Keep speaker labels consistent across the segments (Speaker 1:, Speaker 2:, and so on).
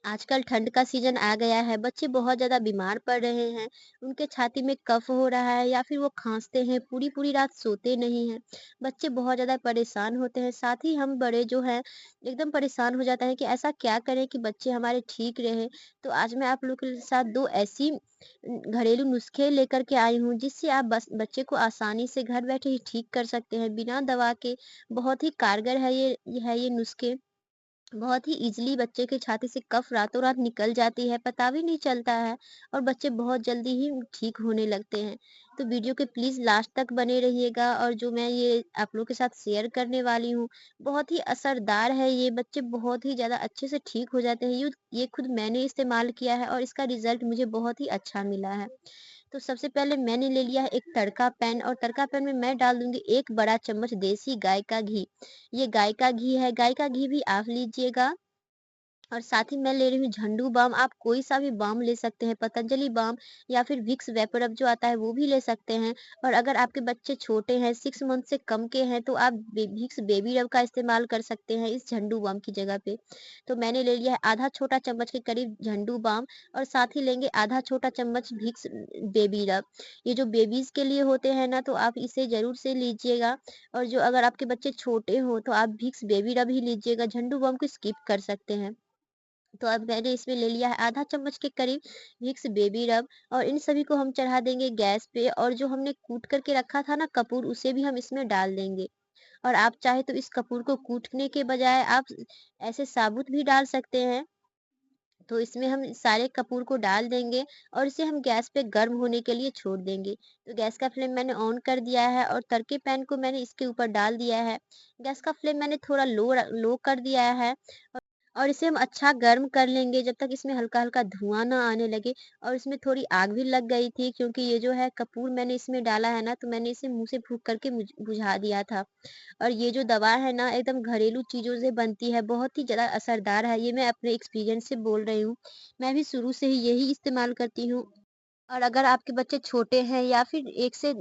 Speaker 1: आजकल ठंड का सीज़न आ गया है, बच्चे बहुत ज़्यादा बीमार पड़ रहे हैं, उनके छाती में कफ़ हो रहा है या फिर वो खाँसते हैं, पूरी-पूरी रात सोते नहीं हैं। बच्चे बहुत ज़्यादा परेशान होते हैं, साथ ही हम बड़े जो हैं एकदम परेशान हो जाते हैं कि ऐसा क्या करें कि बच्चे हमारे ठीक रहें। तो आज मैं आप लोग के साथ 2 ऐसी घरेलू नुस्खे लेकर के आई हूँ जिससे आप बस बच्चे को आसानी से घर बैठे ही ठीक कर सकते हैं, बिना दवा के। बहुत ही कारगर है ये नुस्खे। बहुत ही ईज़िली बच्चे की छाती से कफ रातों-रात निकल जाती है, पता भी नहीं चलता है और बच्चे बहुत जल्दी ही ठीक होने लगते हैं। तो वीडियो के प्लीज़ लास्ट तक बने रहिएगा और जो मैं ये आप लोग के साथ शेयर करने वाली हूँ, बहुत ही असरदार है ये, बच्चे बहुत ही ज़्यादा अच्छे से ठीक हो जाते हैं। ये खुद मैंने इस्तेमाल किया है और इसका रिज़ल्ट मुझे बहुत ही अच्छा मिला है। तो सबसे पहले मैंने ले लिया है एक तड़का पैन और तड़का पैन में मैं डाल दूँगी 1 बड़ा चम्मच देसी गाय का घी। ये गाय का घी है, गाय का घी भी आप लीजिएगा और साथ ही मैं ले रही हूँ झंडू बाम, आप कोई-सा भी बाम ले सकते हैं, पतंजलि बाम या फिर विक्स वेपोरब जो आता है वो भी ले सकते हैं। और अगर आपके बच्चे छोटे हैं, 6 मंथ से कम के हैं तो आप विक्स बेबी रब का इस्तेमाल कर सकते हैं इस झंडू बाम की जगह पे। तो मैंने ले लिया है आधा छोटा चम्मच के करीब झंडू बाम और साथ ही लेंगे आधा छोटा चम्मच विक्स बेबी रब। ये जो बेबीज़ के लिए होते हैं ना तो आप इसे ज़रूर से लीजिएगा और जो अगर आपके बच्चे छोटे हों तो आप विक्स बेबी रब ही लीजिएगा, झंडू बाम को स्किप कर सकते हैं। तो अब मैंने इसमें ले लिया है आधा चम्मच के करीब विक्स बेबी रब और इन सभी को हम चढ़ा देंगे गैस पे और जो हमने कूट करके रखा था ना कपूर उसे भी हम इसमें डाल देंगे। और आप चाहे तो इस कपूर को कूटने के बजाय आप ऐसे साबुत भी डाल सकते हैं। तो इसमें हम सारे कपूर को डाल देंगे और इसे हम गैस पे गर्म होने के लिए छोड़ देंगे। तो गैस का फ्लेम मैंने ऑन कर दिया है और तड़के पैन को मैंने इसके ऊपर डाल दिया है। गैस का फ्लेम मैंने थोड़ा लो कर दिया है और इसे हम अच्छा गर्म कर लेंगे जब तक इसमें हल्का-हल्का धुआँ ना आने लगे और इसमें थोड़ी आग भी लग गई थी क्योंकि ये जो है कपूर मैंने इसमें डाला है ना, तो मैंने इसे मुँह से फूँक करके बुझा दिया था। और ये जो दवा है ना एकदम घरेलू चीज़ों से बनती है, बहुत ही ज़्यादा असरदार है, ये मैं अपने एक्सपीरियंस से बोल रही हूँ। मैं भी शुरू से ही यही इस्तेमाल करती हूँ। और अगर आपके बच्चे छोटे हैं या फिर 1 से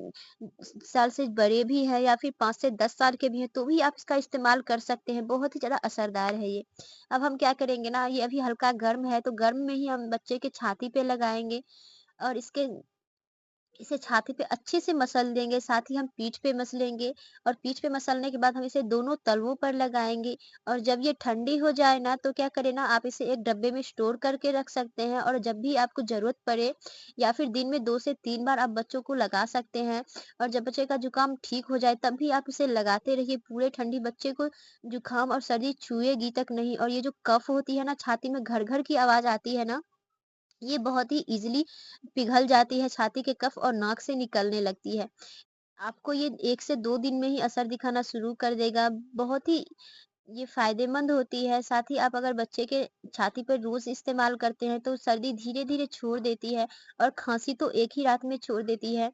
Speaker 1: साल से बड़े भी हैं या फिर 5 से 10 साल के भी हैं, तो भी आप इसका इस्तेमाल कर सकते हैं, बहुत ही ज़्यादा असरदार है ये। अब हम क्या करेंगे ना, ये अभी हल्का गर्म है, तो गर्म में ही हम बच्चे के छाती पे लगाएँगे और इसे छाती पे अच्छे से मसल देंगे, साथ ही हम पीठ पे मसलेंगे और पीठ पे मसलने के बाद हम इसे दोनों तलवों पर लगाएँगे और जब ये ठंडी हो जाए ना, तो क्या करें ना, आप इसे एक डब्बे में स्टोर करके रख सकते हैं और जब भी आपको ज़रूरत पड़े या फिर दिन में 2 से 3 बार आप बच्चों को लगा सकते हैं और जब बच्चे का जुकाम ठीक हो जाए, तब भी आप इसे लगाते रहिए। पूरे ठंडी बच्चे को जुकाम और सर्दी छुएगी तक नहीं और ये जो कफ़ होती है ना, छाती में घर-घर की आवाज़ आती है ना, ये बहुत ही ईज़िली पिघल जाती है छाती के कफ और नाक से निकलने लगती है। आपको ये 1 से 2 दिन में ही असर दिखाना शुरू कर देगा। बहुत ही ये फ़ायदेमंद होती है। साथ ही आप अगर बच्चे के छाती पर रोज़ इस्तेमाल करते हैं तो सर्दी धीरे-धीरे छोड़ देती है और खाँसी तो एक ही रात में छोड़ देती है।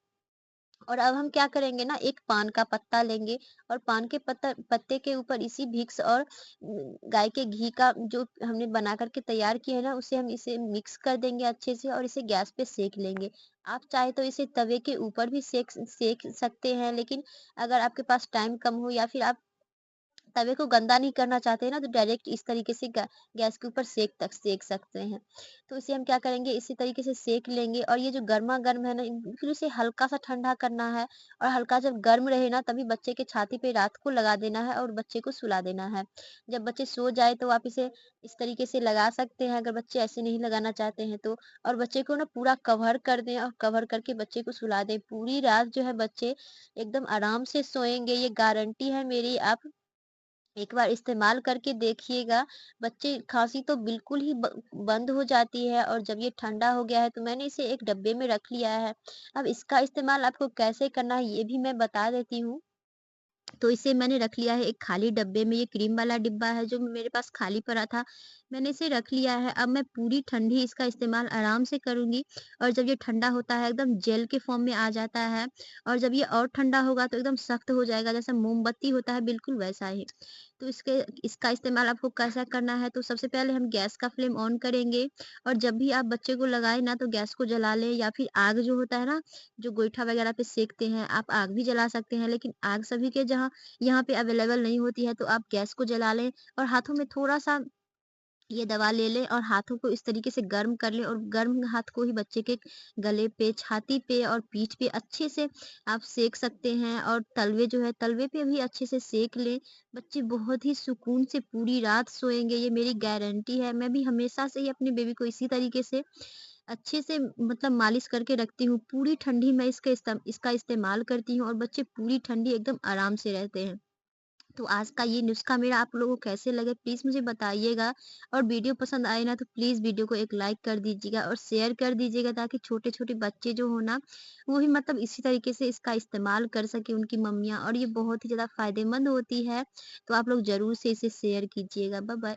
Speaker 1: और अब हम क्या करेंगे ना, एक पान का पत्ता लेंगे और पान के पत्ते के ऊपर इसी विक्स और गाय के घी का जो हमने बना कर के तैयार किया है ना, उसे हम इसे मिक्स कर देंगे अच्छे से और इसे गैस पे सेक लेंगे। आप चाहे तो इसे तवे के ऊपर भी सेक सकते हैं, लेकिन अगर आपके पास टाइम कम हो या फिर आप तवे को गंदा नहीं करना चाहते हैं ना, तो डायरेक्ट इस तरीके से गैस के ऊपर सेक सकते हैं। तो इसे हम क्या करेंगे, इसी तरीके से सेक लेंगे और ये जो गरमा-गर्म है ना, फिर इसे हल्का-सा ठंडा करना है और हल्का जब गर्म रहे ना, तभी बच्चे के छाती पे रात को लगा देना है और बच्चे को सुला देना है। जब बच्चे सो जाए तो आप इसे इस तरीके से लगा सकते हैं, अगर बच्चे ऐसे नहीं लगाना चाहते हैं तो। और बच्चे को ना पूरा कवर कर दें और कवर करके बच्चे को सुला दें। पूरी रात जो है बच्चे एकदम आराम से सोएँगे, ये गारंटी है मेरी। आप एक बार इस्तेमाल करके देखिएगा, बच्चे खाँसी तो बिल्कुल ही बंद हो जाती है और जब ये ठंडा हो गया है तो मैंने इसे एक डब्बे में रख लिया है। अब इसका इस्तेमाल आपको कैसे करना है ये भी मैं बता देती हूँ। तो इसे मैंने रख लिया है एक खाली डब्बे में, ये क्रीम वाला डिब्बा है जो मेरे पास खाली पड़ा था, मैंने इसे रख लिया है। अब मैं पूरी ठंडी इसका इस्तेमाल आराम से करूँगी और जब ये ठंडा होता है एकदम जेल के फ़ॉर्म में आ जाता है और जब ये और ठंडा होगा तो एकदम सख्त हो जाएगा, जैसे मोमबत्ती होता है बिल्कुल वैसा ही। तो इसका इस्तेमाल आपको कैसा करना है, तो सबसे पहले हम गैस का फ्लेम ऑन करेंगे और जब भी आप बच्चे को लगाएँ ना तो गैस को जला लें या फिर आग जो होता है ना, जो गोईठा वगैरह पे सेकते हैं, आप आग भी जला सकते हैं, लेकिन आग सभी के जहाँ यहाँ पे अवेलेबल नहीं होती है, तो आप गैस को जला लें और हाथों में थोड़ा-सा ये दवा ले लें और हाथों को इस तरीके से गर्म कर लें और गर्म हाथ को ही बच्चे के गले पे, छाती पे और पीठ पे अच्छे से आप सेंक सकते हैं और तलवे जो है तलवे पे भी अच्छे से सेंक लें। बच्चे बहुत ही सुकून से पूरी रात सोएँगे, ये मेरी गारंटी है। मैं भी हमेशा से ही अपने बेबी को इसी तरीके से अच्छे से मतलब मालिश करके रखती हूँ। पूरी ठंडी मैं इसका इस्तेमाल करती हूँ और बच्चे पूरी ठंडी एकदम आराम से रहते हैं। तो आज का ये नुस्ख़ा मेरा आप लोगों को कैसे लगे प्लीज़ मुझे बताइएगा और वीडियो पसंद आए ना तो प्लीज़ वीडियो को एक लाइक कर दीजिएगा और शेयर कर दीजिएगा ताकि छोटे-छोटे बच्चे जो हो ना, वो भी मतलब इसी तरीके से इसका इस्तेमाल कर सकें उनकी मम्मियाँ और ये बहुत ही ज़्यादा फ़ायदेमंद होती है। तो आप लोग ज़रूर से इसे शेयर कीजिएगा। Bye bye.